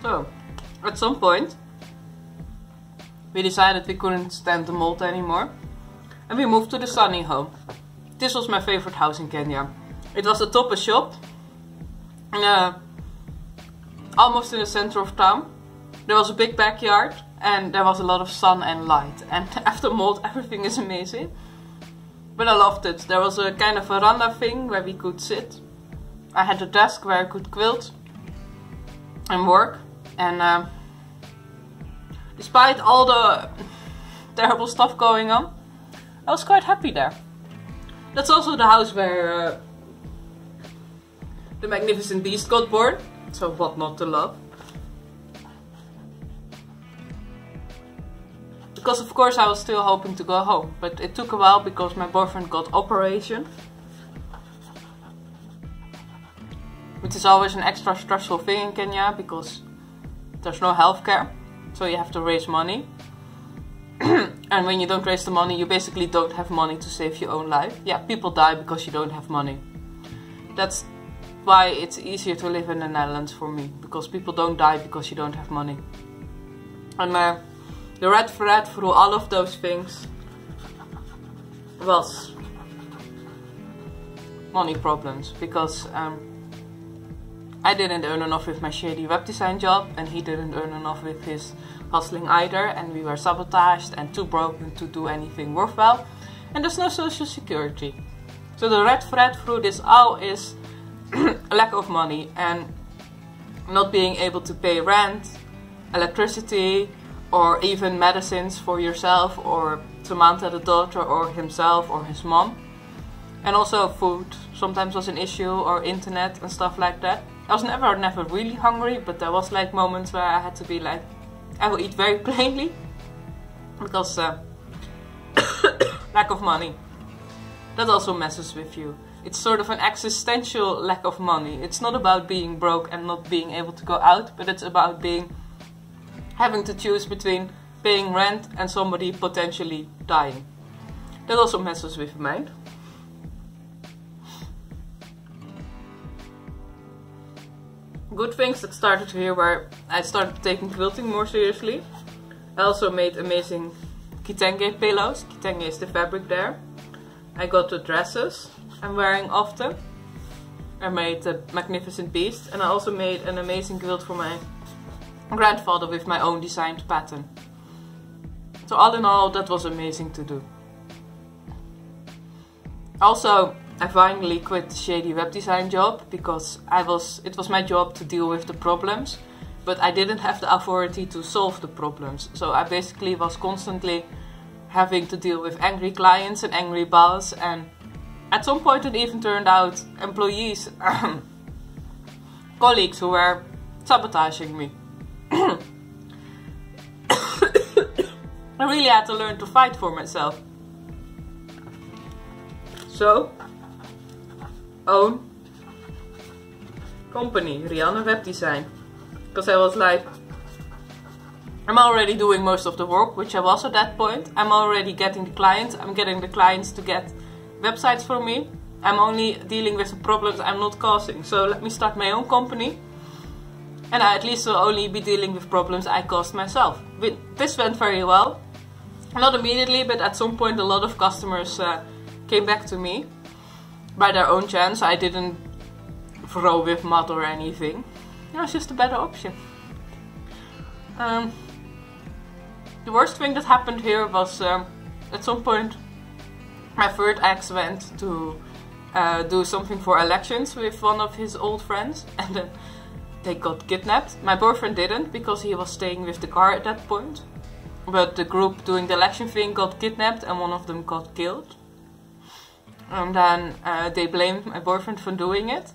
So, at some point, we decided we couldn't stand the mold anymore. And we moved to the sunny home. This was my favorite house in Kenya. It was atop a shop. Almost in the center of town. There was a big backyard. And there was a lot of sun and light. And after mold, everything is amazing. But I loved it. There was a kind of veranda thing where we could sit. I had a desk where I could quilt and work. And despite all the terrible stuff going on, I was quite happy there. That's also the house where the Magnificent Beast got born. So what not to love? Because of course I was still hoping to go home. But it took a while because my boyfriend got operation. Which is always an extra stressful thing in Kenya because there's no healthcare. So you have to raise money. And when you don't raise the money, you basically don't have money to save your own life. Yeah, people die because you don't have money. That's why it's easier to live in the Netherlands for me. Because people don't die because you don't have money. And the red thread through all of those things was money problems. Because I didn't earn enough with my shady web design job. And he didn't earn enough with his hustling either, and we were sabotaged and too broken to do anything worthwhile, and there's no social security. So the red thread through this all is a lack of money and not being able to pay rent, electricity, or even medicines for yourself or Samantha the daughter or himself or his mom. And also food sometimes was an issue, or internet and stuff like that. I was never really hungry, but there was like moments where I had to be like, I will eat very plainly because lack of money. That also messes with you. It's sort of an existential lack of money. It's not about being broke and not being able to go out, but it's about having to choose between paying rent and somebody potentially dying. That also messes with your mind. Good things that started here were I started taking quilting more seriously. I also made amazing kitenge pillows. Kitenge is the fabric there. I got the dresses I'm wearing often. I made the Magnificent Beast, and I also made an amazing quilt for my grandfather with my own designed pattern. So all in all, that was amazing to do. Also, I finally quit the shady web design job because it was my job to deal with the problems, but I didn't have the authority to solve the problems. So I basically was constantly having to deal with angry clients and angry boss, and at some point it even turned out employees, colleagues who were sabotaging me. I really had to learn to fight for myself. So, own company, RianneWebdesign. Because I was like, I'm already doing most of the work, which I was at that point. I'm already getting the clients. I'm getting the clients to get websites for me. I'm only dealing with the problems I'm not causing. So let me start my own company. And I at least will only be dealing with problems I caused myself. This went very well. Not immediately, but at some point a lot of customers came back to me by their own chance. I didn't throw with mud or anything. It was just a better option. The worst thing that happened here was at some point my third ex went to do something for elections with one of his old friends, and then they got kidnapped. My boyfriend didn't because he was staying with the car at that point. But the group doing the election thing got kidnapped and one of them got killed. And then they blamed my boyfriend for doing it.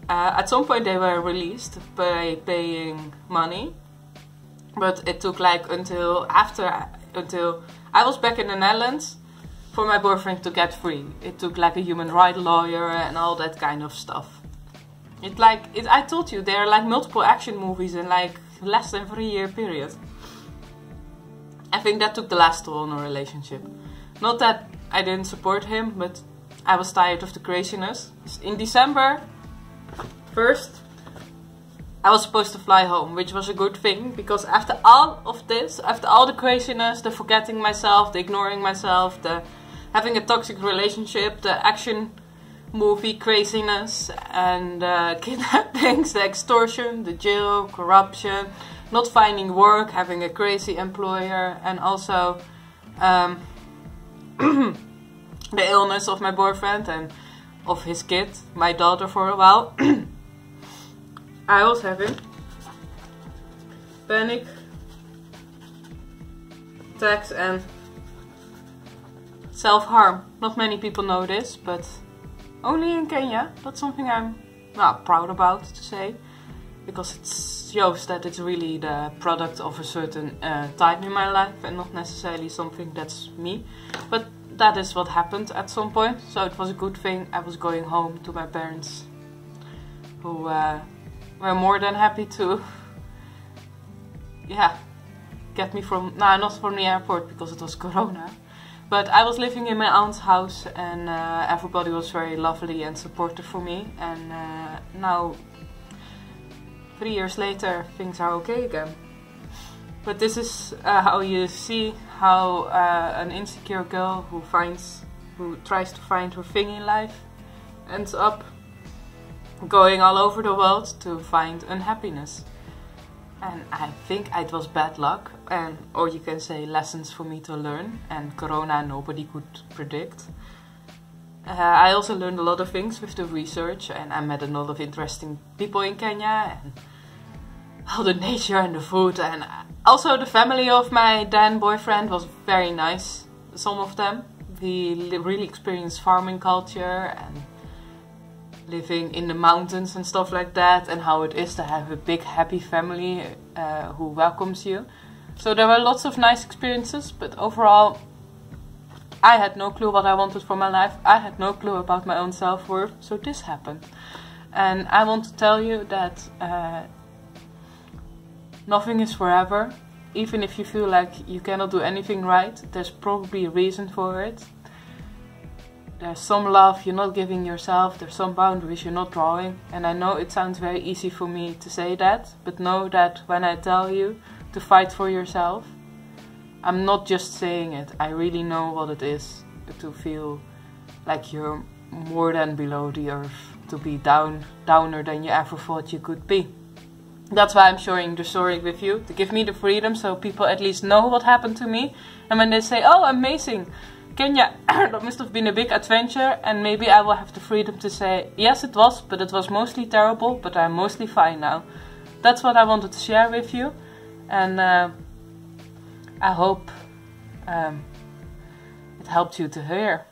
At some point they were released by paying money. But it took like until I was back in the Netherlands for my boyfriend to get free. It took like a human rights lawyer and all that kind of stuff. I told you, there are like multiple action movies in like less than 3 year period. I think that took the last toll on our relationship. Not that I didn't support him, but I was tired of the craziness. In December 1st, I was supposed to fly home, which was a good thing, because after all of this, after all the craziness, the forgetting myself, the ignoring myself, the having a toxic relationship, the action movie craziness, and kidnappings, the extortion, the jail, corruption, not finding work, having a crazy employer, and also the illness of my boyfriend and of his kid, my daughter, for a while. I was having panic attacks and self-harm. Not many people know this, but only in Kenya. That's something I'm proud about to say, because it shows that it's really the product of a certain time in my life and not necessarily something that's me. But that is what happened at some point, so it was a good thing. I was going home to my parents, who were more than happy to get me from, not from the airport because it was Corona, but I was living in my aunt's house, and everybody was very lovely and supportive for me, and now 3 years later things are okay again. But this is how you see how an insecure girl who tries to find her thing in life ends up going all over the world to find unhappiness. And I think it was bad luck, or you can say lessons for me to learn, and Corona nobody could predict. I also learned a lot of things with the research, and I met a lot of interesting people in Kenya, and all the nature and the food, and also the family of my then boyfriend was very nice, some of them. We really experienced farming culture and living in the mountains and stuff like that, and how it is to have a big happy family who welcomes you. So there were lots of nice experiences, but overall I had no clue what I wanted for my life. I had no clue about my own self-worth, so this happened. And I want to tell you that nothing is forever. Even if you feel like you cannot do anything right, there's probably a reason for it. There's some love you're not giving yourself, there's some boundaries you're not drawing. And I know it sounds very easy for me to say that, but know that when I tell you to fight for yourself, I'm not just saying it. I really know what it is to feel like you're more than below the earth, to be downer than you ever thought you could be. That's why I'm sharing the story with you, to give me the freedom so people at least know what happened to me. And when they say, oh, amazing, Kenya, that must have been a big adventure, and maybe I will have the freedom to say, yes it was, but it was mostly terrible, but I'm mostly fine now. That's what I wanted to share with you, and I hope it helped you to hear.